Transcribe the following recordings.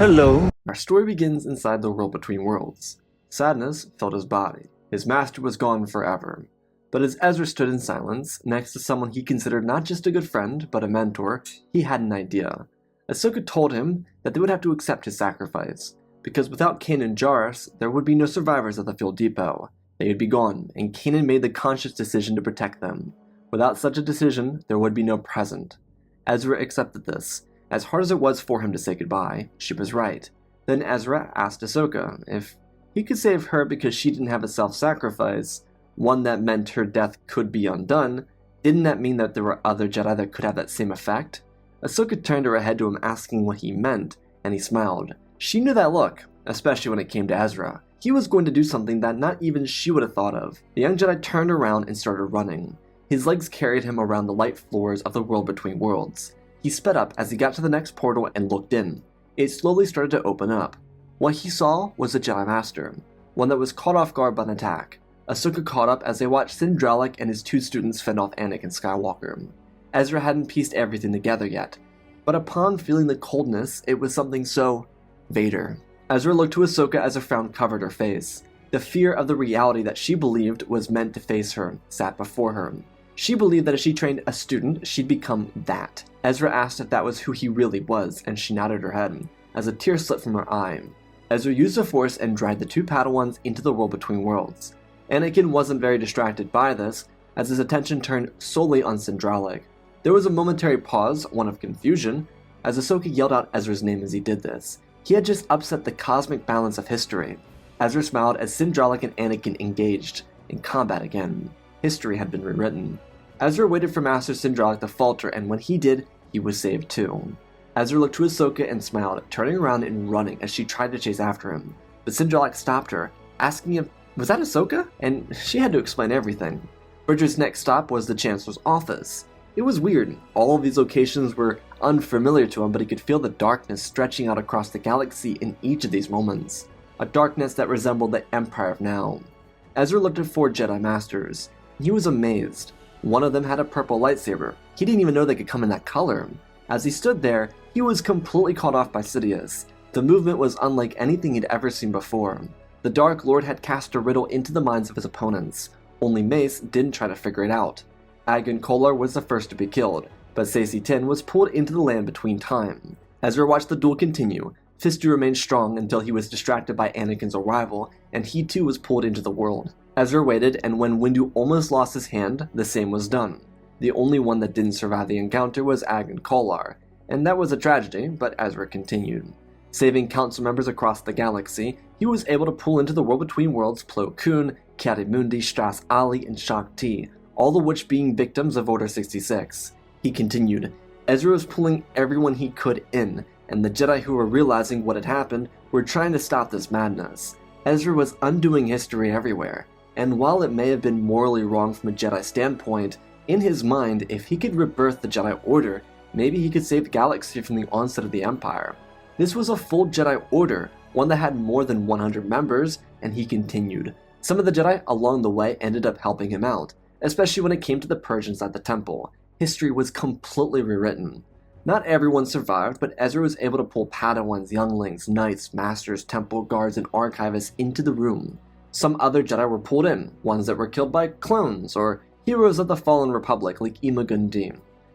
Hello! Our story begins inside the world between worlds. Sadness filled his body. His master was gone forever. But as Ezra stood in silence, next to someone he considered not just a good friend, but a mentor, he had an idea. Ahsoka told him that they would have to accept his sacrifice, because without Kanan and Jarrus, there would be no survivors at the fuel depot. They would be gone, and Kanan made the conscious decision to protect them. Without such a decision, there would be no present. Ezra accepted this. As hard as it was for him to say goodbye, she was right. Then Ezra asked Ahsoka if he could save her because she didn't have a self-sacrifice, one that meant her death could be undone. Didn't that mean that there were other Jedi that could have that same effect? Ahsoka turned her head to him asking what he meant, and he smiled. She knew that look, especially when it came to Ezra. He was going to do something that not even she would have thought of. The young Jedi turned around and started running. His legs carried him around the light floors of the world between worlds. He sped up as he got to the next portal and looked in. It slowly started to open up. What he saw was a Jedi Master, one that was caught off guard by an attack. Ahsoka caught up as they watched Sindralic and his two students fend off Anakin Skywalker. Ezra hadn't pieced everything together yet, but upon feeling the coldness, it was something so Vader. Ezra looked to Ahsoka as a frown covered her face. The fear of the reality that she believed was meant to face her sat before her. She believed that if she trained a student, she'd become that. Ezra asked if that was who he really was, and she nodded her head, as a tear slipped from her eye. Ezra used the Force and dragged the two Padawans into the world between worlds. Anakin wasn't very distracted by this, as his attention turned solely on Sindralic. There was a momentary pause, one of confusion, as Ahsoka yelled out Ezra's name as he did this. He had just upset the cosmic balance of history. Ezra smiled as Sindralic and Anakin engaged in combat again. History had been rewritten. Ezra waited for Master Sindralic to falter, and when he did, he was saved too. Ezra looked to Ahsoka and smiled, turning around and running as she tried to chase after him. But Sindralic stopped her, asking him, "Was that Ahsoka?" And she had to explain everything. Bridger's next stop was the Chancellor's office. It was weird. All of these locations were unfamiliar to him, but he could feel the darkness stretching out across the galaxy in each of these moments. A darkness that resembled the Empire of now. Ezra looked at 4 Jedi Masters. He was amazed. One of them had a purple lightsaber. He didn't even know they could come in that color. As he stood there, he was completely caught off by Sidious. The movement was unlike anything he'd ever seen before. The Dark Lord had cast a riddle into the minds of his opponents. Only Mace didn't try to figure it out. Agan Kolar was the first to be killed, but Saesee Tiin was pulled into the land between time. Ezra watched the duel continue. Fistu remained strong until he was distracted by Anakin's arrival, and he too was pulled into the world. Ezra waited, and when Windu almost lost his hand, the same was done. The only one that didn't survive the encounter was Agan Kolar, and that was a tragedy, but Ezra continued. Saving council members across the galaxy, he was able to pull into the world between worlds Plo Koon, Ki-Adi-Mundi, Stras Ali, and Shaak Ti, all of which being victims of Order 66. He continued. Ezra was pulling everyone he could in, and the Jedi who were realizing what had happened were trying to stop this madness. Ezra was undoing history everywhere. And while it may have been morally wrong from a Jedi standpoint, in his mind, if he could rebirth the Jedi Order, maybe he could save the galaxy from the onset of the Empire. This was a full Jedi Order, one that had more than 100 members, and he continued. Some of the Jedi along the way ended up helping him out, especially when it came to the Purgins at the temple. History was completely rewritten. Not everyone survived, but Ezra was able to pull Padawans, younglings, knights, masters, temple guards, and archivists into the room. Some other Jedi were pulled in, ones that were killed by clones or heroes of the Fallen Republic like Ima-Gun Di.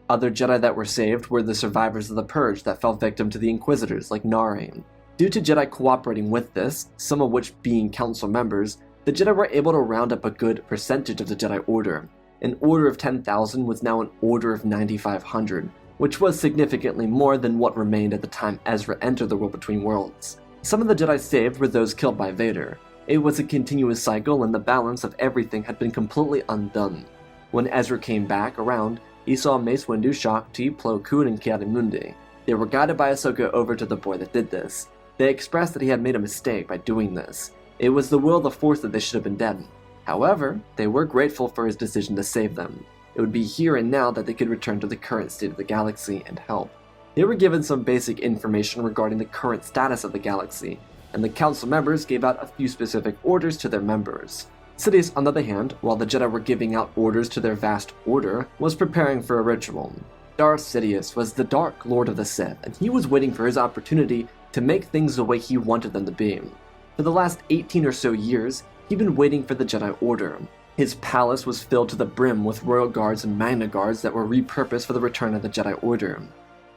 Other Jedi that were saved were the survivors of the Purge that fell victim to the Inquisitors like Nari. Due to Jedi cooperating with this, some of which being council members, the Jedi were able to round up a good percentage of the Jedi Order. An order of 10,000 was now an order of 9,500, which was significantly more than what remained at the time Ezra entered the world between worlds. Some of the Jedi saved were those killed by Vader. It was a continuous cycle, and the balance of everything had been completely undone. When Ezra came back around, he saw Mace Windu, Shaak Ti, Plo Koon, and Ki-Adi-Mundi. They were guided by Ahsoka over to the boy that did this. They expressed that he had made a mistake by doing this. It was the will of the Force that they should have been dead. However, they were grateful for his decision to save them. It would be here and now that they could return to the current state of the galaxy and help. They were given some basic information regarding the current status of the galaxy, and the council members gave out a few specific orders to their members. Sidious, on the other hand, while the Jedi were giving out orders to their vast order, was preparing for a ritual. Darth Sidious was the Dark Lord of the Sith, and he was waiting for his opportunity to make things the way he wanted them to be. For the last 18 or so years, he'd been waiting for the Jedi Order. His palace was filled to the brim with royal guards and magna guards that were repurposed for the return of the Jedi Order.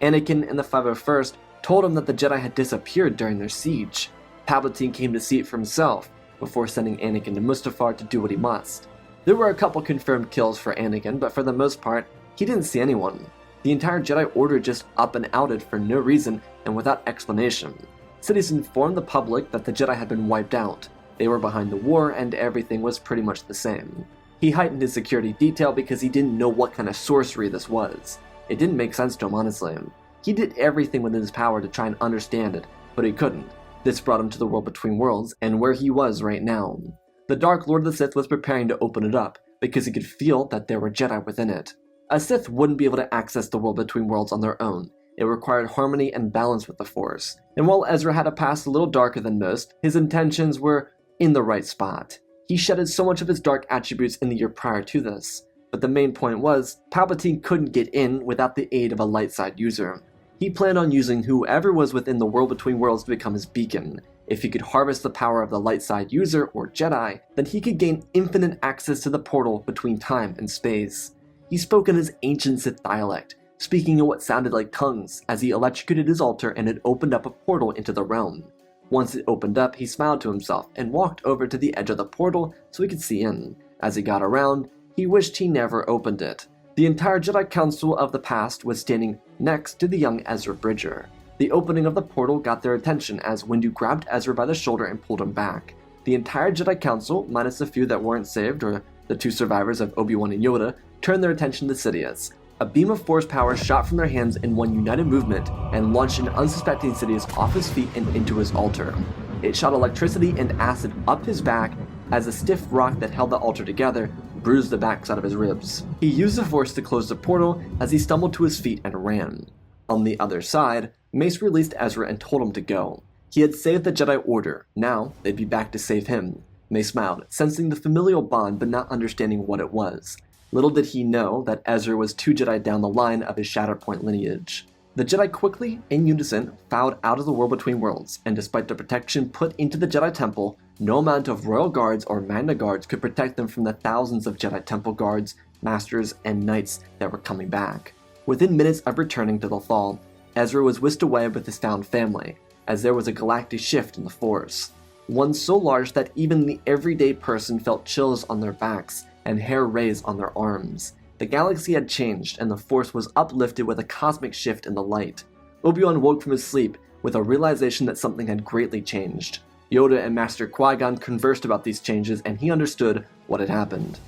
Anakin and the 501st told him that the Jedi had disappeared during their siege. Palpatine came to see it for himself, before sending Anakin to Mustafar to do what he must. There were a couple confirmed kills for Anakin, but for the most part, he didn't see anyone. The entire Jedi Order just up and outed for no reason and without explanation. Sidious informed the public that the Jedi had been wiped out. They were behind the war and everything was pretty much the same. He heightened his security detail because he didn't know what kind of sorcery this was. It didn't make sense to him, honestly. He did everything within his power to try and understand it, but he couldn't. This brought him to the world between worlds and where he was right now. The Dark Lord of the Sith was preparing to open it up because he could feel that there were Jedi within it. A Sith wouldn't be able to access the world between worlds on their own. It required harmony and balance with the Force. And while Ezra had a past a little darker than most, his intentions were in the right spot. He shedded so much of his dark attributes in the year prior to this. But the main point was, Palpatine couldn't get in without the aid of a light side user. He planned on using whoever was within the world between worlds to become his beacon. If he could harvest the power of the light side user, or Jedi, then he could gain infinite access to the portal between time and space. He spoke in his ancient Sith dialect, speaking in what sounded like tongues, as he electrocuted his altar and it opened up a portal into the realm. Once it opened up, he smiled to himself and walked over to the edge of the portal so he could see in. As he got around, he wished he never opened it. The entire Jedi Council of the past was standing next to the young Ezra Bridger. The opening of the portal got their attention as Windu grabbed Ezra by the shoulder and pulled him back. The entire Jedi Council, minus the few that weren't saved or the two survivors of Obi-Wan and Yoda, turned their attention to Sidious. A beam of force power shot from their hands in one united movement and launched an unsuspecting Sidious off his feet and into his altar. It shot electricity and acid up his back as a stiff rock that held the altar together bruised the backside of his ribs. He used the force to close the portal as he stumbled to his feet and ran. On the other side, Mace released Ezra and told him to go. He had saved the Jedi Order, now they'd be back to save him. Mace smiled, sensing the familial bond but not understanding what it was. Little did he know that Ezra was 2 Jedi down the line of his Shatterpoint lineage. The Jedi quickly, in unison, filed out of the world between worlds, and despite the protection put into the Jedi Temple, no amount of royal guards or magna guards could protect them from the thousands of Jedi Temple guards, masters, and knights that were coming back. Within minutes of returning to the Fall, Ezra was whisked away with his found family, as there was a galactic shift in the Force. One so large that even the everyday person felt chills on their backs and hair raised on their arms. The galaxy had changed, and the Force was uplifted with a cosmic shift in the light. Obi-Wan woke from his sleep with a realization that something had greatly changed. Yoda and Master Qui-Gon conversed about these changes, and he understood what had happened.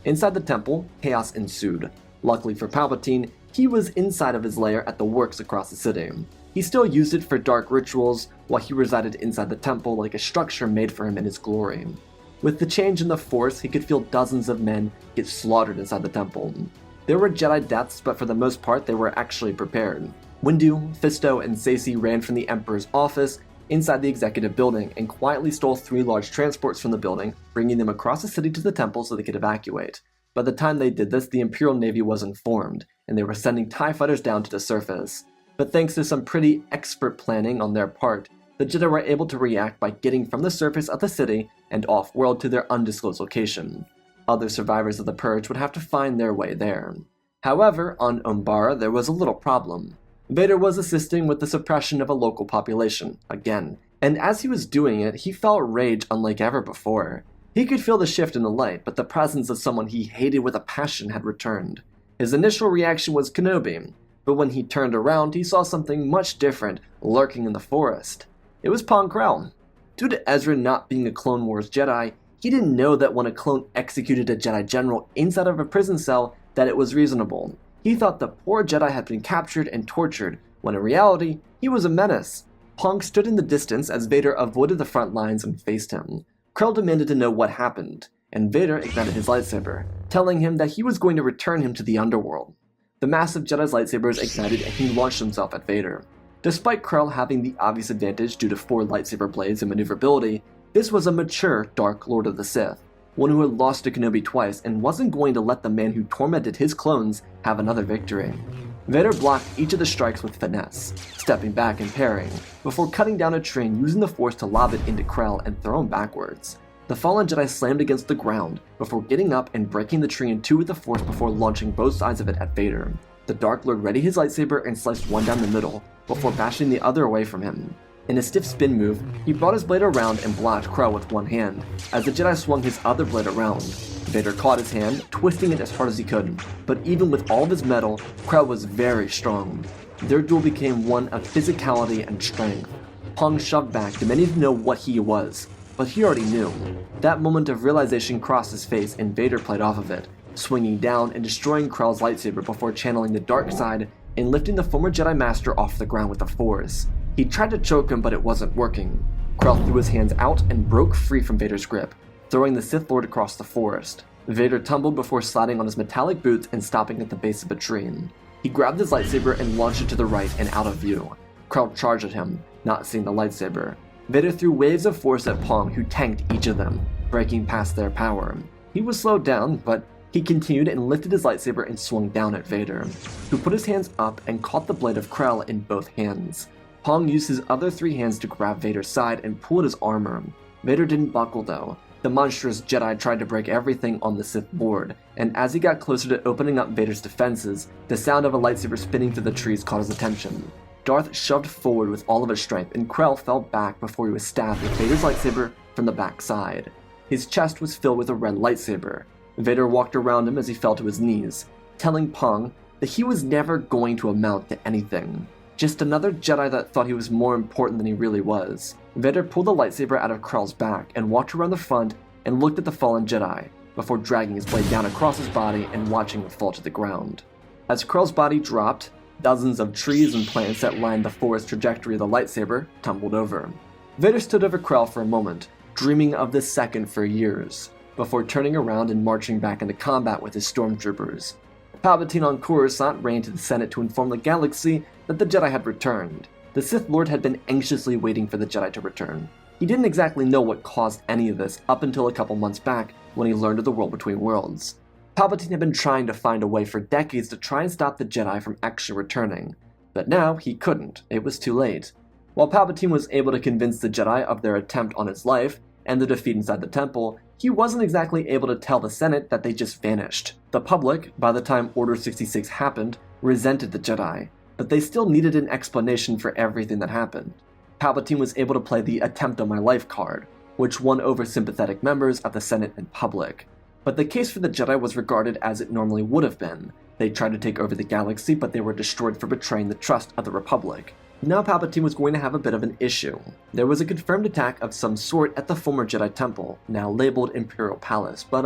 Inside the temple, chaos ensued. Luckily for Palpatine, he was inside of his lair at the works across the city. He still used it for dark rituals, while he resided inside the temple like a structure made for him in his glory. With the change in the Force, he could feel dozens of men get slaughtered inside the temple. There were Jedi deaths, but for the most part they were actually prepared. Windu, Fisto, and Saesee ran from the Emperor's office inside the executive building and quietly stole 3 large transports from the building, bringing them across the city to the temple so they could evacuate. By the time they did this, the Imperial Navy was informed, and they were sending TIE fighters down to the surface. But thanks to some pretty expert planning on their part, the Jedi were able to react by getting from the surface of the city and off-world to their undisclosed location. Other survivors of the Purge would have to find their way there. However, on Umbara there was a little problem. Vader was assisting with the suppression of a local population, again, and as he was doing it, he felt rage unlike ever before. He could feel the shift in the light, but the presence of someone he hated with a passion had returned. His initial reaction was Kenobi, but when he turned around, he saw something much different lurking in the forest. It was Pong Krell. Due to Ezra not being a Clone Wars Jedi, he didn't know that when a clone executed a Jedi general inside of a prison cell, that it was reasonable. He thought the poor Jedi had been captured and tortured, when in reality, he was a menace. Pong stood in the distance as Vader avoided the front lines and faced him. Krell demanded to know what happened, and Vader ignited his lightsaber, telling him that he was going to return him to the underworld. The massive Jedi's lightsabers ignited and he launched himself at Vader. Despite Krell having the obvious advantage due to 4 lightsaber blades and maneuverability, this was a mature Dark Lord of the Sith, one who had lost to Kenobi twice and wasn't going to let the man who tormented his clones have another victory. Vader blocked each of the strikes with finesse, stepping back and parrying, before cutting down a tree and using the Force to lob it into Krell and throw him backwards. The fallen Jedi slammed against the ground, before getting up and breaking the tree in two with the Force before launching both sides of it at Vader. The Dark Lord readied his lightsaber and sliced one down the middle, before bashing the other away from him. In a stiff spin move, he brought his blade around and blocked Krell with one hand, as the Jedi swung his other blade around. Vader caught his hand, twisting it as hard as he could, but even with all of his metal, Krell was very strong. Their duel became one of physicality and strength. Pong shoved back, demanding to know what he was, but he already knew. That moment of realization crossed his face and Vader played off of it, swinging down and destroying Krell's lightsaber before channeling the dark side and lifting the former Jedi Master off the ground with the Force. He tried to choke him, but it wasn't working. Krell threw his hands out and broke free from Vader's grip, throwing the Sith Lord across the forest. Vader tumbled before sliding on his metallic boots and stopping at the base of a tree. He grabbed his lightsaber and launched it to the right and out of view. Krell charged at him, not seeing the lightsaber. Vader threw waves of force at Pong, who tanked each of them, breaking past their power. He was slowed down, but he continued and lifted his lightsaber and swung down at Vader, who put his hands up and caught the blade of Krell in both hands. Pong used his other three hands to grab Vader's side and pull at his armor. Vader didn't buckle though. The monstrous Jedi tried to break everything on the Sith Lord, and as he got closer to opening up Vader's defenses, the sound of a lightsaber spinning through the trees caught his attention. Darth shoved forward with all of his strength, and Krell fell back before he was stabbed with Vader's lightsaber from the backside. His chest was filled with a red lightsaber. Vader walked around him as he fell to his knees, telling Pong that he was never going to amount to anything. Just another Jedi that thought he was more important than he really was. Vader pulled the lightsaber out of Krell's back and walked around the front and looked at the fallen Jedi, before dragging his blade down across his body and watching it fall to the ground. As Krell's body dropped, dozens of trees and plants that lined the forest trajectory of the lightsaber tumbled over. Vader stood over Krell for a moment, dreaming of this second for years, before turning around and marching back into combat with his stormtroopers. Palpatine on Coruscant ran to the Senate to inform the galaxy that the Jedi had returned. The Sith Lord had been anxiously waiting for the Jedi to return. He didn't exactly know what caused any of this up until a couple months back when he learned of the World Between Worlds. Palpatine had been trying to find a way for decades to try and stop the Jedi from actually returning, but now he couldn't. It was too late. While Palpatine was able to convince the Jedi of their attempt on his life and the defeat inside the temple, he wasn't exactly able to tell the Senate that they just vanished. The public, by the time Order 66 happened, resented the Jedi, but they still needed an explanation for everything that happened. Palpatine was able to play the attempt on my life card, which won over sympathetic members of the Senate and public. But the case for the Jedi was regarded as it normally would have been. They tried to take over the galaxy, but they were destroyed for betraying the trust of the Republic. Now Palpatine was going to have a bit of an issue. There was a confirmed attack of some sort at the former Jedi Temple, now labeled Imperial Palace, but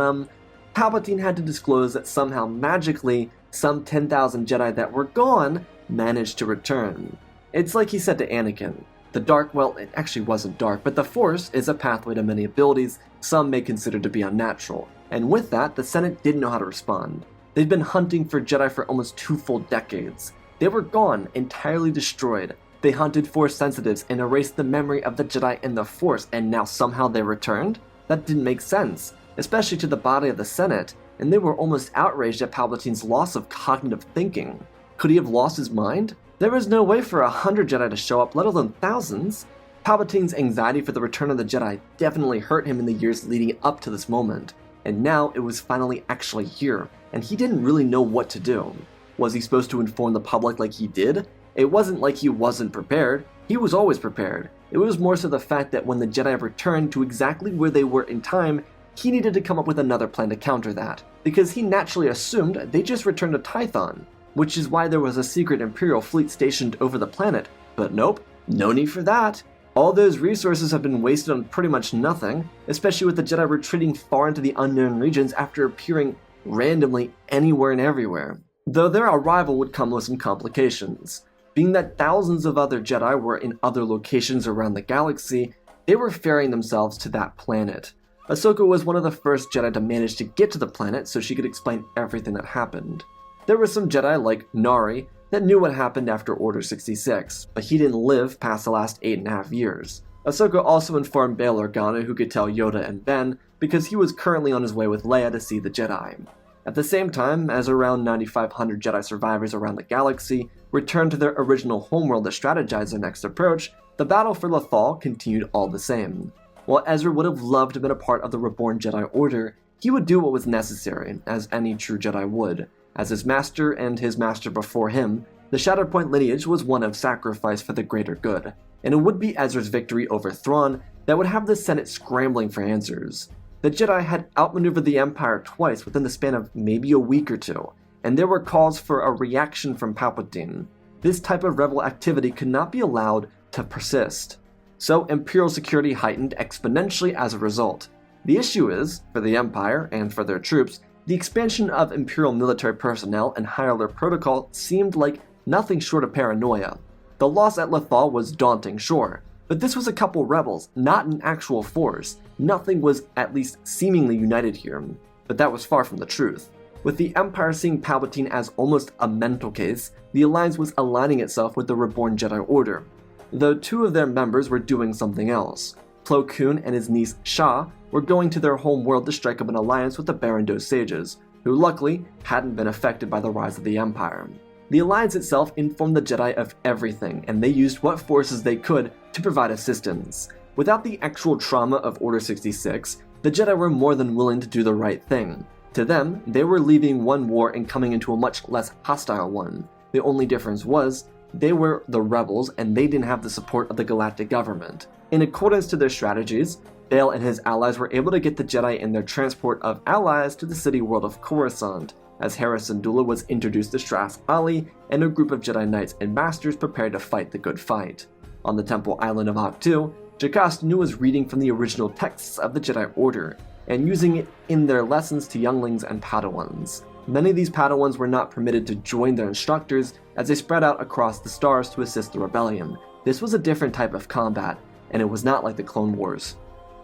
Palpatine had to disclose that somehow magically some 10,000 Jedi that were gone managed to return. It's like he said to Anakin, the dark, well, it actually wasn't dark, but the Force is a pathway to many abilities some may consider to be unnatural, and with that, the Senate didn't know how to respond. They'd been hunting for Jedi for almost 2 full decades. They were gone, entirely destroyed. They hunted Force sensitives and erased the memory of the Jedi and the Force, and now somehow they returned? That didn't make sense, especially to the body of the Senate, and they were almost outraged at Palpatine's loss of cognitive thinking. Could he have lost his mind? There was no way for 100 Jedi to show up, let alone thousands. Palpatine's anxiety for the return of the Jedi definitely hurt him in the years leading up to this moment, and now it was finally actually here, and he didn't really know what to do. Was he supposed to inform the public like he did? It wasn't like he wasn't prepared. He was always prepared. It was more so the fact that when the Jedi returned to exactly where they were in time, he needed to come up with another plan to counter that, because he naturally assumed they just returned to Tython, which is why there was a secret Imperial fleet stationed over the planet. But nope, no need for that. All those resources have been wasted on pretty much nothing, especially with the Jedi retreating far into the unknown regions after appearing randomly anywhere and everywhere. Though their arrival would come with some complications. Being that thousands of other Jedi were in other locations around the galaxy, they were ferrying themselves to that planet. Ahsoka was one of the first Jedi to manage to get to the planet so she could explain everything that happened. There were some Jedi like Nari that knew what happened after Order 66, but he didn't live past the last 8.5 years. Ahsoka also informed Bail Organa, who could tell Yoda and Ben, because he was currently on his way with Leia to see the Jedi. At the same time, as around 9,500 Jedi survivors around the galaxy returned to their original homeworld to strategize their next approach, the battle for Lothal continued all the same. While Ezra would have loved to have been a part of the reborn Jedi Order, he would do what was necessary, as any true Jedi would. As his master and his master before him, the Shatterpoint lineage was one of sacrifice for the greater good, and it would be Ezra's victory over Thrawn that would have the Senate scrambling for answers. The Jedi had outmaneuvered the Empire twice within the span of maybe a week or two, and there were calls for a reaction from Palpatine. This type of rebel activity could not be allowed to persist. So Imperial security heightened exponentially as a result. The issue is, for the Empire and for their troops, the expansion of Imperial military personnel and high alert protocol seemed like nothing short of paranoia. The loss at Lothal was daunting, sure, but this was a couple rebels, not an actual force. Nothing was at least seemingly united here, but that was far from the truth. With the Empire seeing Palpatine as almost a mental case, the Alliance was aligning itself with the reborn Jedi Order, though two of their members were doing something else. Plo Koon and his niece Shah were going to their home world to strike up an alliance with the Barrandov sages, who luckily hadn't been affected by the rise of the Empire. The Alliance itself informed the Jedi of everything, and they used what forces they could to provide assistance. Without the actual trauma of Order 66, the Jedi were more than willing to do the right thing. To them, they were leaving one war and coming into a much less hostile one. The only difference was, they were the rebels and they didn't have the support of the galactic government. In accordance to their strategies, Bail and his allies were able to get the Jedi in their transport of allies to the city world of Coruscant, as Hera Syndulla was introduced to Stras Ali and a group of Jedi Knights and Masters prepared to fight the good fight. On the temple island of Ahch-To, Jocasta Nu was reading from the original texts of the Jedi Order, and using it in their lessons to younglings and Padawans. Many of these Padawans were not permitted to join their instructors as they spread out across the stars to assist the rebellion. This was a different type of combat, and it was not like the Clone Wars.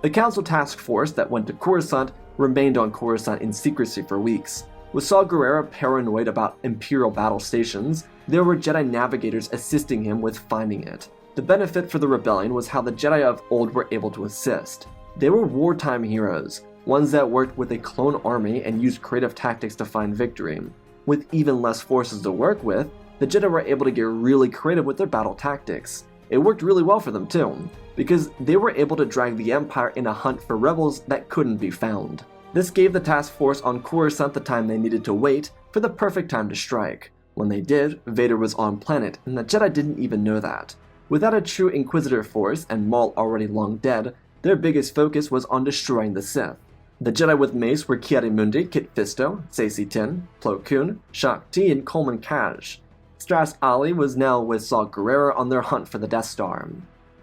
The Council task force that went to Coruscant remained on Coruscant in secrecy for weeks. With Saw Gerrera paranoid about Imperial battle stations, there were Jedi navigators assisting him with finding it. The benefit for the rebellion was how the Jedi of old were able to assist. They were wartime heroes, ones that worked with a clone army and used creative tactics to find victory. With even less forces to work with, the Jedi were able to get really creative with their battle tactics. It worked really well for them too, because they were able to drag the Empire in a hunt for rebels that couldn't be found. This gave the task force on Coruscant the time they needed to wait for the perfect time to strike. When they did, Vader was on planet, and the Jedi didn't even know that. Without a true Inquisitor force and Maul already long dead, their biggest focus was on destroying the Sith. The Jedi with Mace were Ki-Adi-Mundi, Kit Fisto, Saesee Tiin, Plo Koon, Shaak Ti, and Coleman Kaj. Stras Ali was now with Saw Gerrera on their hunt for the Death Star.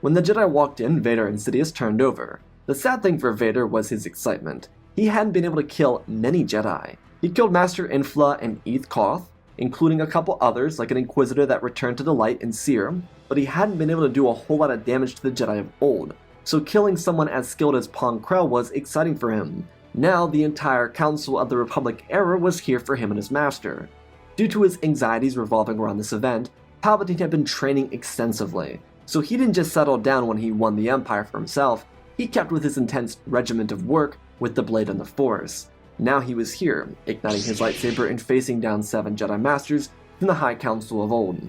When the Jedi walked in, Vader and Sidious turned over. The sad thing for Vader was his excitement. He hadn't been able to kill many Jedi. He killed Master Infla and Eeth Koth, including a couple others like an Inquisitor that returned to the light in Seer, but he hadn't been able to do a whole lot of damage to the Jedi of old, so killing someone as skilled as Pong Krell was exciting for him. Now the entire Council of the Republic era was here for him and his master. Due to his anxieties revolving around this event, Palpatine had been training extensively, so he didn't just settle down when he won the Empire for himself, he kept with his intense regiment of work with the blade and the Force. Now he was here, igniting his lightsaber and facing down 7 Jedi Masters from the High Council of old.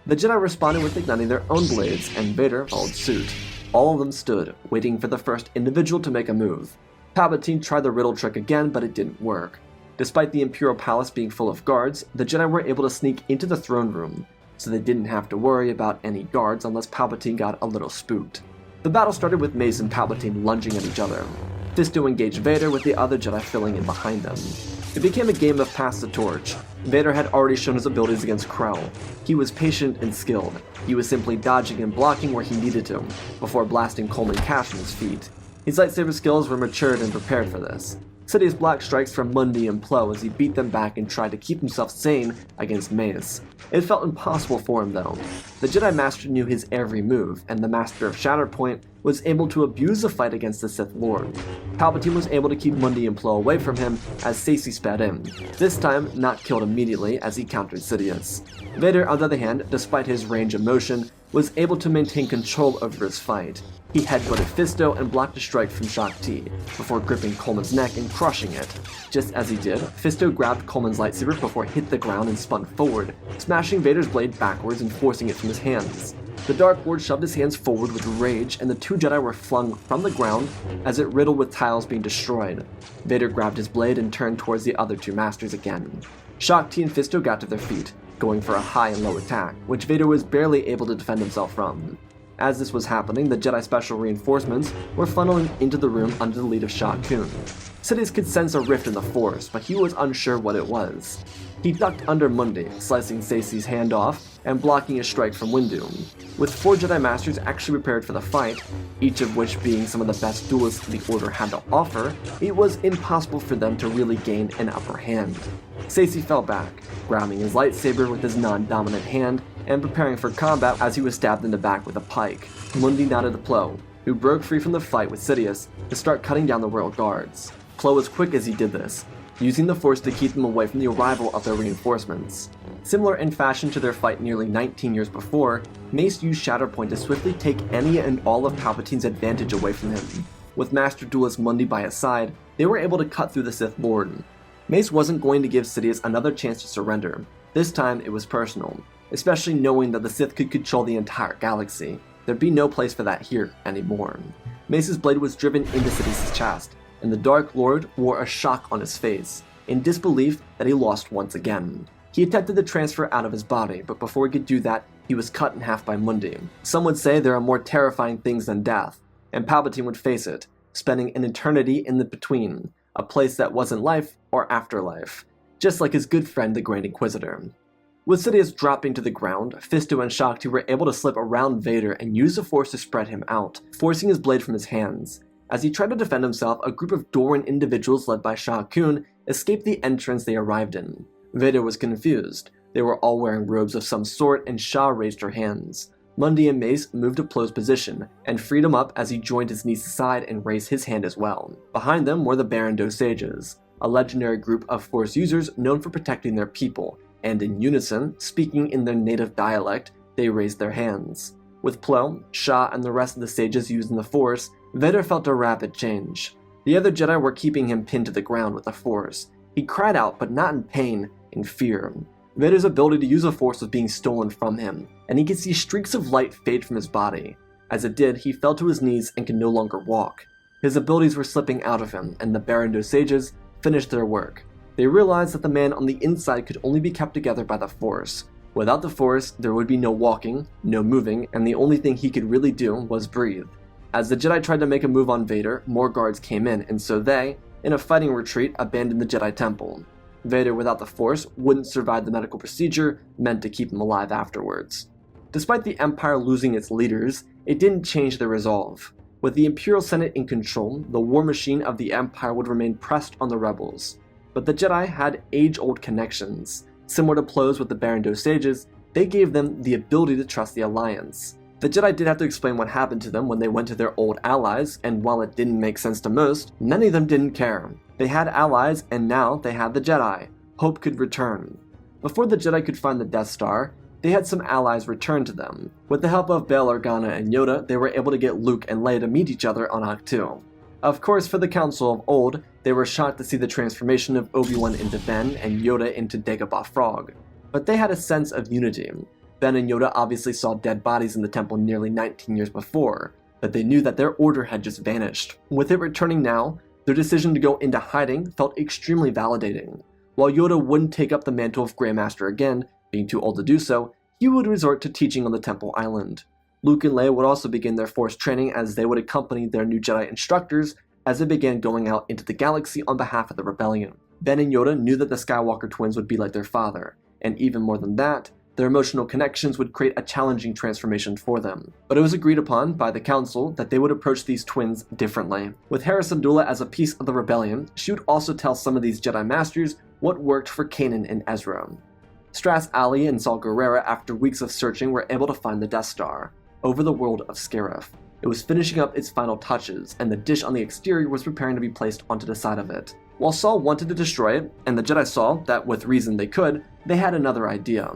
The Jedi responded with igniting their own blades, and Vader followed suit. All of them stood, waiting for the first individual to make a move. Palpatine tried the riddle trick again, but it didn't work. Despite the Imperial Palace being full of guards, the Jedi were able to sneak into the throne room, so they didn't have to worry about any guards unless Palpatine got a little spooked. The battle started with Mace and Palpatine lunging at each other. Fisto engaged Vader with the other Jedi filling in behind them. It became a game of pass the torch. Vader had already shown his abilities against Krell. He was patient and skilled. He was simply dodging and blocking where he needed to, before blasting Coleman Cash from his feet. His lightsaber skills were matured and prepared for this. Sidious blocked strikes from Mundi and Plo as he beat them back and tried to keep himself sane against Mace. It felt impossible for him though. The Jedi Master knew his every move, and the Master of Shatterpoint was able to abuse the fight against the Sith Lord. Palpatine was able to keep Mundi and Plo away from him as Saesee sped in, this time not killed immediately as he countered Sidious. Vader, on the other hand, despite his range of motion, was able to maintain control over his fight. He headbutted Fisto and blocked a strike from Shaak Ti, before gripping Coleman's neck and crushing it. Just as he did, Fisto grabbed Coleman's lightsaber before it hit the ground and spun forward, smashing Vader's blade backwards and forcing it from his hands. The Dark Lord shoved his hands forward with rage, and the two Jedi were flung from the ground as it riddled with tiles being destroyed. Vader grabbed his blade and turned towards the other two masters again. Shaak Ti and Fisto got to their feet, going for a high and low attack, which Vader was barely able to defend himself from. As this was happening, the Jedi Special Reinforcements were funneling into the room under the lead of Shah Kun. Sidious could sense a rift in the Force, but he was unsure what it was. He ducked under Mundi, slicing Sacy's hand off and blocking a strike from Windu. With 4 Jedi Masters actually prepared for the fight, each of which being some of the best duelists the Order had to offer, it was impossible for them to really gain an upper hand. Sacy fell back, grabbing his lightsaber with his non-dominant hand and preparing for combat as he was stabbed in the back with a pike. Mundi nodded to Plo, who broke free from the fight with Sidious to start cutting down the royal guards. Plo was quick as he did this, using the Force to keep them away from the arrival of their reinforcements. Similar in fashion to their fight nearly 19 years before, Mace used Shatterpoint to swiftly take any and all of Palpatine's advantage away from him. With Master Duelist Mundi by his side, they were able to cut through the Sith Lord. Mace wasn't going to give Sidious another chance to surrender. This time it was personal, especially knowing that the Sith could control the entire galaxy. There'd be no place for that here anymore. Mace's blade was driven into Sidious's chest, and the Dark Lord wore a shock on his face, in disbelief that he lost once again. He attempted to transfer out of his body, but before he could do that, he was cut in half by Mundi. Some would say there are more terrifying things than death, and Palpatine would face it, spending an eternity in the between, a place that wasn't life or afterlife, just like his good friend the Grand Inquisitor. With Sidious dropping to the ground, Fisto and Shaak Ti were able to slip around Vader and use the Force to spread him out, forcing his blade from his hands. As he tried to defend himself, a group of Doran individuals led by Shah Kun escaped the entrance they arrived in. Vader was confused. They were all wearing robes of some sort, and Shah raised her hands. Mundi and Mace moved to Plo's position, and freed him up as he joined his niece's side and raised his hand as well. Behind them were the Barando Sages, a legendary group of Force users known for protecting their people, and in unison, speaking in their native dialect, they raised their hands. With Plo, Shah, and the rest of the sages using the Force, Vader felt a rapid change. The other Jedi were keeping him pinned to the ground with the Force. He cried out, but not in pain, in fear. Vader's ability to use the Force was being stolen from him, and he could see streaks of light fade from his body. As it did, he fell to his knees and could no longer walk. His abilities were slipping out of him, and the Barando Sages finished their work. They realized that the man on the inside could only be kept together by the Force. Without the Force, there would be no walking, no moving, and the only thing he could really do was breathe. As the Jedi tried to make a move on Vader, more guards came in, and so they, in a fighting retreat, abandoned the Jedi Temple. Vader without the Force wouldn't survive the medical procedure meant to keep him alive afterwards. Despite the Empire losing its leaders, it didn't change their resolve. With the Imperial Senate in control, the war machine of the Empire would remain pressed on the rebels. But the Jedi had age-old connections. Similar to Plo's with the Barando Sages, they gave them the ability to trust the Alliance. The Jedi did have to explain what happened to them when they went to their old allies, and while it didn't make sense to most, many of them didn't care. They had allies, and now they had the Jedi. Hope could return. Before the Jedi could find the Death Star, they had some allies return to them. With the help of Bail Organa and Yoda, they were able to get Luke and Leia to meet each other on Ahch-To. Of course, for the Council of Old, they were shocked to see the transformation of Obi-Wan into Ben and Yoda into Dagobah Frog. But they had a sense of unity. Ben and Yoda obviously saw dead bodies in the temple nearly 19 years before, but they knew that their order had just vanished. With it returning now, their decision to go into hiding felt extremely validating. While Yoda wouldn't take up the mantle of Grandmaster again, being too old to do so, he would resort to teaching on the Temple Island. Luke and Leia would also begin their Force training as they would accompany their new Jedi instructors as they began going out into the galaxy on behalf of the rebellion. Ben and Yoda knew that the Skywalker twins would be like their father, and even more than that, their emotional connections would create a challenging transformation for them. But it was agreed upon by the Council that they would approach these twins differently. With Hera Syndulla as a piece of the rebellion, she would also tell some of these Jedi Masters what worked for Kanan and Ezra. Stras Ali and Saul Gerrera, after weeks of searching, were able to find the Death Star over the world of Scarif. It was finishing up its final touches, and the dish on the exterior was preparing to be placed onto the side of it. While Saul wanted to destroy it, and the Jedi saw that with reason they could, they had another idea.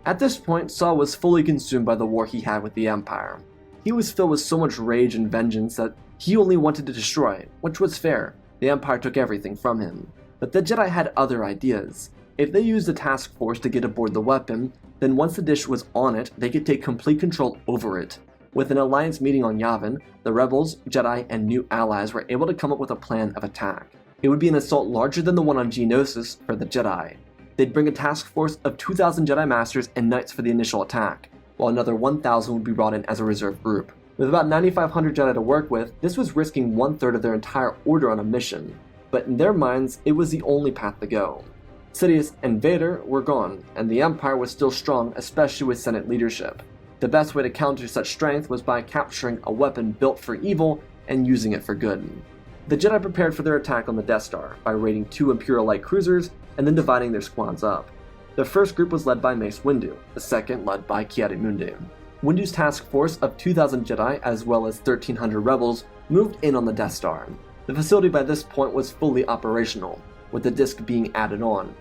At this point, Saw was fully consumed by the war he had with the Empire. He was filled with so much rage and vengeance that he only wanted to destroy, which was fair. The Empire took everything from him. But the Jedi had other ideas. If they used the task force to get aboard the weapon, then once the dish was on it, they could take complete control over it. With an alliance meeting on Yavin, the rebels, Jedi, and new allies were able to come up with a plan of attack. It would be an assault larger than the one on Geonosis for the Jedi. They'd bring a task force of 2,000 Jedi Masters and Knights for the initial attack, while another 1,000 would be brought in as a reserve group. With about 9,500 Jedi to work with, this was risking 1/3 of their entire order on a mission, but in their minds, it was the only path to go. Sidious and Vader were gone, and the Empire was still strong, especially with Senate leadership. The best way to counter such strength was by capturing a weapon built for evil and using it for good. The Jedi prepared for their attack on the Death Star by raiding 2 Imperial light cruisers and then dividing their squads up. The first group was led by Mace Windu, the second led by Ki-Adi-Mundi. Windu's task force of 2,000 Jedi as well as 1,300 rebels moved in on the Death Star. The facility by this point was fully operational, with the disk being added on.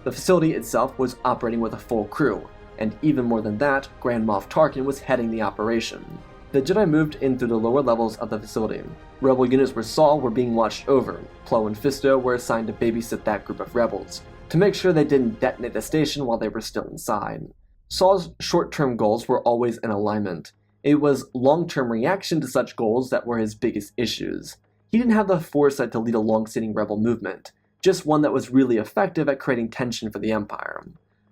The facility itself was operating with a full crew, and even more than that, Grand Moff Tarkin was heading the operation. The Jedi moved in through the lower levels of the facility. Rebel units were being watched over. Plo and Fisto were assigned to babysit that group of rebels, to make sure they didn't detonate the station while they were still inside. Saw's short-term goals were always in alignment. It was long-term reaction to such goals that were his biggest issues. He didn't have the foresight to lead a long-standing rebel movement, just one that was really effective at creating tension for the Empire.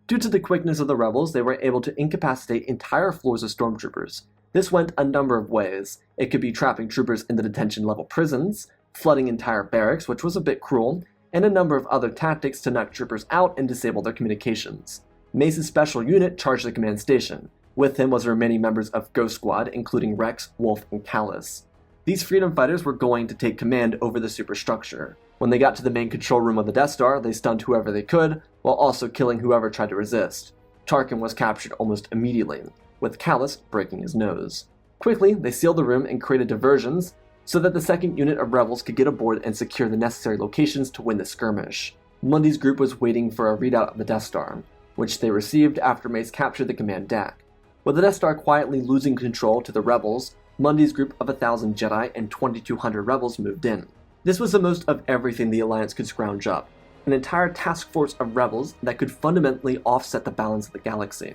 Due to the quickness of the rebels, they were able to incapacitate entire floors of stormtroopers. This went a number of ways. It could be trapping troopers in the detention-level prisons, flooding entire barracks, which was a bit cruel, and a number of other tactics to knock troopers out and disable their communications. Mace's special unit charged the command station. With him was the remaining members of Ghost Squad, including Rex, Wolf, and Kallus. These freedom fighters were going to take command over the superstructure. When they got to the main control room of the Death Star, they stunned whoever they could, while also killing whoever tried to resist. Tarkin was captured almost immediately, with Kallus breaking his nose. Quickly, they sealed the room and created diversions so that the second unit of rebels could get aboard and secure the necessary locations to win the skirmish. Mundy's group was waiting for a readout of the Death Star, which they received after Mace captured the command deck. With the Death Star quietly losing control to the rebels, Mundy's group of 1,000 Jedi and 2,200 rebels moved in. This was the most of everything the Alliance could scrounge up, an entire task force of rebels that could fundamentally offset the balance of the galaxy.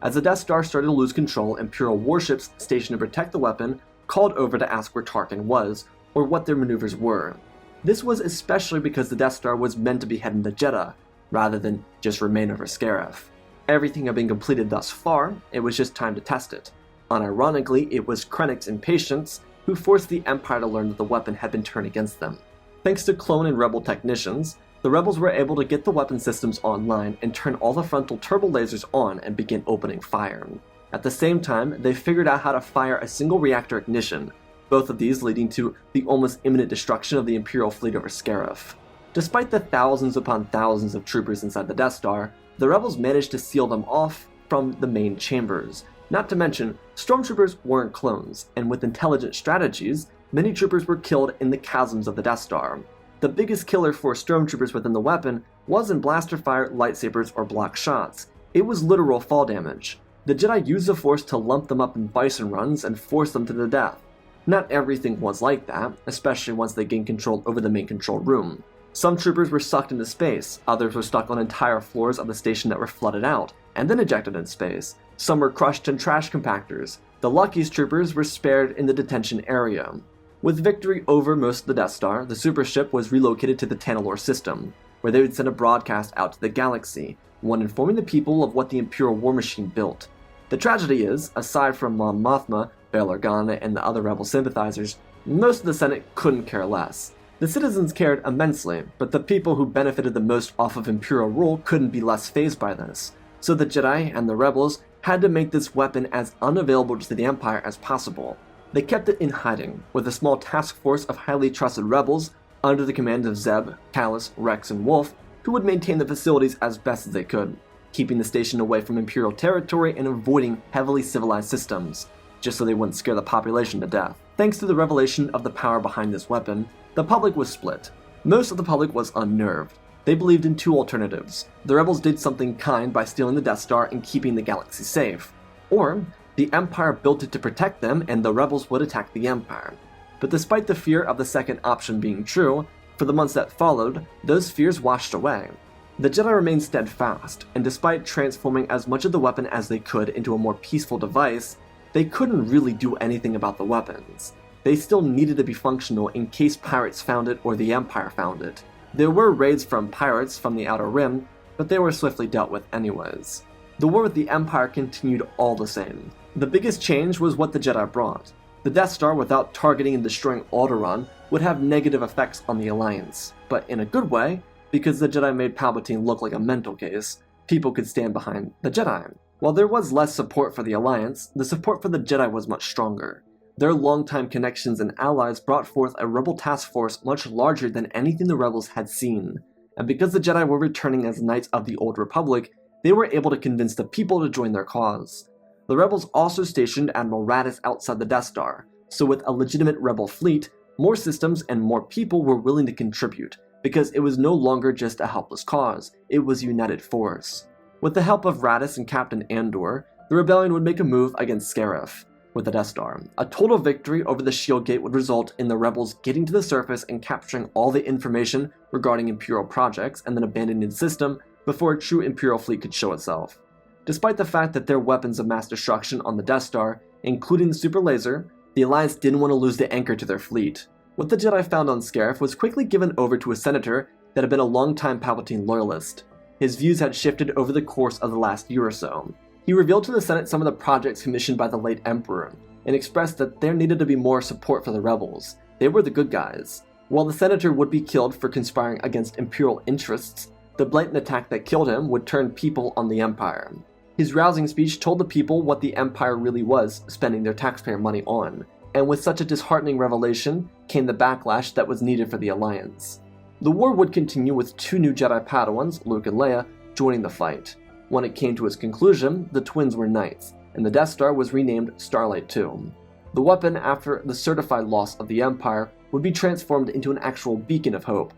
As the Death Star started to lose control, Imperial warships stationed to protect the weapon called over to ask where Tarkin was, or what their maneuvers were. This was especially because the Death Star was meant to be heading to Jeddah, rather than just remain over Scarif. Everything had been completed thus far, it was just time to test it. Unironically, it was Krennic's impatience who forced the Empire to learn that the weapon had been turned against them. Thanks to clone and rebel technicians, the rebels were able to get the weapon systems online and turn all the frontal turbo lasers on and begin opening fire. At the same time, they figured out how to fire a single reactor ignition, both of these leading to the almost imminent destruction of the Imperial fleet over Scarif. Despite the thousands upon thousands of troopers inside the Death Star, the rebels managed to seal them off from the main chambers. Not to mention, stormtroopers weren't clones, and with intelligent strategies, many troopers were killed in the chasms of the Death Star. The biggest killer for stormtroopers within the weapon wasn't blaster fire, lightsabers, or block shots. It was literal fall damage. The Jedi used the Force to lump them up in bison runs and force them to their death. Not everything was like that, especially once they gained control over the main control room. Some troopers were sucked into space, others were stuck on entire floors of the station that were flooded out, and then ejected in space. Some were crushed in trash compactors. The luckiest troopers were spared in the detention area. With victory over most of the Death Star, the super ship was relocated to the Tanalorr system, where they would send a broadcast out to the galaxy, one informing the people of what the Imperial war machine built. The tragedy is, aside from Mon Mothma, Bail Organa, and the other rebel sympathizers, most of the Senate couldn't care less. The citizens cared immensely, but the people who benefited the most off of Imperial rule couldn't be less fazed by this. So the Jedi and the rebels had to make this weapon as unavailable to the Empire as possible. They kept it in hiding, with a small task force of highly trusted rebels under the command of Zeb, Kallus, Rex, and Wolf, who would maintain the facilities as best as they could, keeping the station away from Imperial territory and avoiding heavily civilized systems, just so they wouldn't scare the population to death. Thanks to the revelation of the power behind this weapon, the public was split. Most of the public was unnerved. They believed in two alternatives. The rebels did something kind by stealing the Death Star and keeping the galaxy safe, or the Empire built it to protect them and the rebels would attack the Empire. But despite the fear of the second option being true, for the months that followed, those fears washed away. The Jedi remained steadfast, and despite transforming as much of the weapon as they could into a more peaceful device, they couldn't really do anything about the weapons. They still needed to be functional in case pirates found it or the Empire found it. There were raids from pirates from the Outer Rim, but they were swiftly dealt with anyways. The war with the Empire continued all the same. The biggest change was what the Jedi brought. The Death Star, without targeting and destroying Alderaan, would have negative effects on the Alliance, but in a good way, because the Jedi made Palpatine look like a mental case. People could stand behind the Jedi. While there was less support for the Alliance, the support for the Jedi was much stronger. Their longtime connections and allies brought forth a rebel task force much larger than anything the rebels had seen, and because the Jedi were returning as Knights of the Old Republic, they were able to convince the people to join their cause. The rebels also stationed Admiral Raddus outside the Death Star, so with a legitimate rebel fleet, more systems and more people were willing to contribute, because it was no longer just a helpless cause, it was a united force. With the help of Raddus and Captain Andor, the rebellion would make a move against Scarif with the Death Star. A total victory over the Shield Gate would result in the rebels getting to the surface and capturing all the information regarding Imperial projects and then abandoning the system before a true Imperial fleet could show itself. Despite the fact that their weapons of mass destruction on the Death Star, including the super laser, the Alliance didn't want to lose the anchor to their fleet. What the Jedi found on Scarif was quickly given over to a senator that had been a longtime Palpatine loyalist. His views had shifted over the course of the last year or so. He revealed to the Senate some of the projects commissioned by the late Emperor, and expressed that there needed to be more support for the rebels. They were the good guys. While the senator would be killed for conspiring against Imperial interests, the blatant attack that killed him would turn people on the Empire. His rousing speech told the people what the Empire really was spending their taxpayer money on, and with such a disheartening revelation came the backlash that was needed for the Alliance. The war would continue with two new Jedi Padawans, Luke and Leia, joining the fight. When it came to its conclusion, the twins were knights, and the Death Star was renamed Starlight II. The weapon, after the certified loss of the Empire, would be transformed into an actual beacon of hope.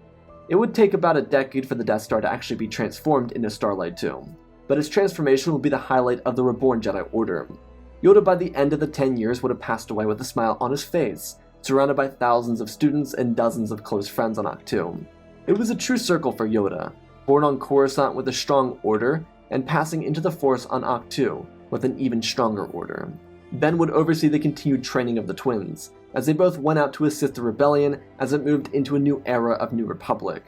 It would take about a decade for the Death Star to actually be transformed into Starlight II, but its transformation would be the highlight of the reborn Jedi Order. Yoda by the end of the 10 years would have passed away with a smile on his face, surrounded by thousands of students and dozens of close friends on Ahch-To. It was a true circle for Yoda, born on Coruscant with a strong order, and passing into the Force on Ahch-To with an even stronger order. Ben would oversee the continued training of the twins, as they both went out to assist the rebellion as it moved into a new era of New Republic.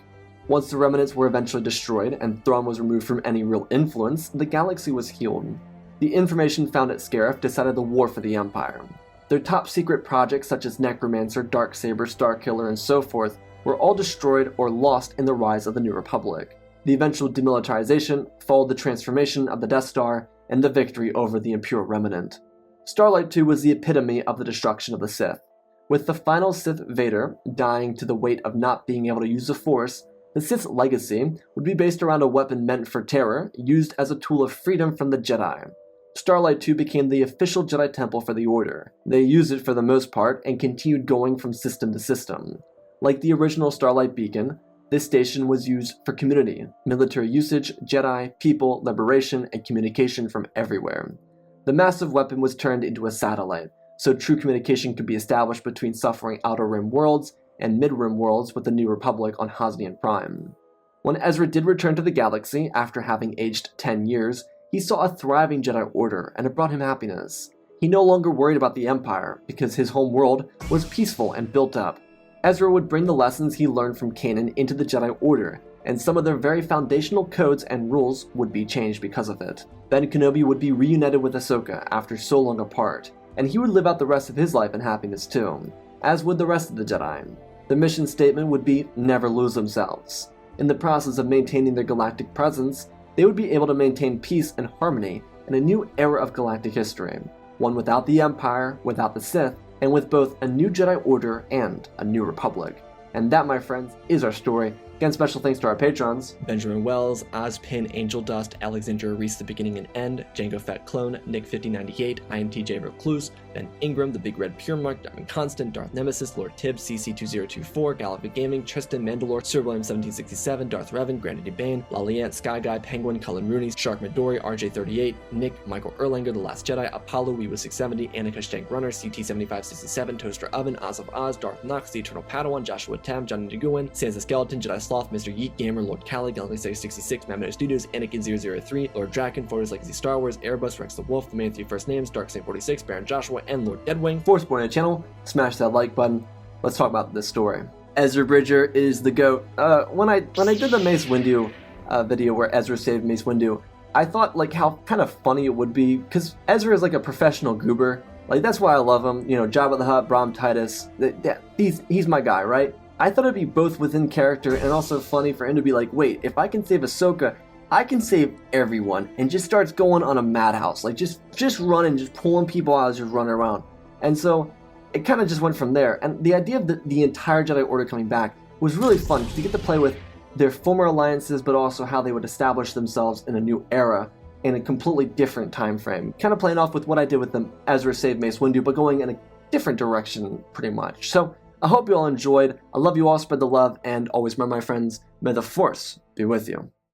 Once the remnants were eventually destroyed and Thrawn was removed from any real influence, the galaxy was healed. The information found at Scarif decided the war for the Empire. Their top secret projects such as Necromancer, Darksaber, Starkiller, and so forth were all destroyed or lost in the rise of the New Republic. The eventual demilitarization followed the transformation of the Death Star and the victory over the Imperial Remnant. Starlight II was the epitome of the destruction of the Sith. With the final Sith Vader dying to the weight of not being able to use the Force, the Sith's legacy would be based around a weapon meant for terror, used as a tool of freedom from the Jedi. Starlight II became the official Jedi Temple for the Order. They used it for the most part and continued going from system to system. Like the original Starlight Beacon, this station was used for community, military usage, Jedi, people, liberation, and communication from everywhere. The massive weapon was turned into a satellite, so true communication could be established between suffering Outer Rim worlds and Mid-Rim worlds with the New Republic on Hosnian Prime. When Ezra did return to the galaxy after having aged 10 years, he saw a thriving Jedi Order, and it brought him happiness. He no longer worried about the Empire, because his home world was peaceful and built up. Ezra would bring the lessons he learned from Kanan into the Jedi Order, and some of their very foundational codes and rules would be changed because of it. Ben Kenobi would be reunited with Ahsoka after so long apart, and he would live out the rest of his life in happiness too, as would the rest of the Jedi. The mission statement would be never lose themselves. In the process of maintaining their galactic presence, they would be able to maintain peace and harmony in a new era of galactic history, one without the Empire, without the Sith, and with both a new Jedi Order and a new Republic. And that, my friends, is our story. Again, special thanks to our patrons: Benjamin Wells, Ozpin, Angel Dust, Alexandra Reese, The Beginning and End, Django Fat Clone, Nick5098, INTJ Recluse, Ben Ingram, The Big Red Pure Mark, Diamond Constant, Darth Nemesis, Lord Tibbs, CC2024, Galaxy Gaming, Tristan Mandalore, Sir William 1767, Darth Revan, Grandy Bane, Laliant, Sky Guy, Penguin, Cullen Rooney, Shark Midori, RJ38, Nick, Michael Erlanger, The Last Jedi, Apollo, Weewa670, Annika Stank Runner, CT7567, Toaster Oven, Oz of Oz, Darth Knox, The Eternal Padawan, Joshua Tam, Johnny DeGuin, Sansa Skeleton, Jedi Sloth, Mr. Yeet Gamer, Lord Cali, Galaxy 666, Mammoth Studios, Anakin003, Lord Draken, Photos Legacy Star Wars, Airbus, Rex the Wolf, The Man 3 First Names, Dark Saint 46, Baron Joshua, and Lord Deadwing. For supporting the channel, smash that like button. Let's talk about this story. Ezra Bridger is the GOAT. When I did the Mace Windu video where Ezra saved Mace Windu, I thought like how kind of funny it would be, because Ezra is like a professional goober. Like, that's why I love him. You know, Jabba the Hutt, Brom Titus, he's my guy, right? I thought it'd be both within character and also funny for him to be like, wait, if I can save Ahsoka, I can save everyone, and just starts going on a madhouse, like just running, just pulling people out, just running around. And so it kind of just went from there. And the idea of the entire Jedi Order coming back was really fun, because you get to play with their former alliances, but also how they would establish themselves in a new era, in a completely different time frame. Kind of playing off with what I did with them Ezra Save Mace Windu, but going in a different direction, pretty much. So I hope you all enjoyed. I love you all, spread the love, and always remember, my friends, may the Force be with you.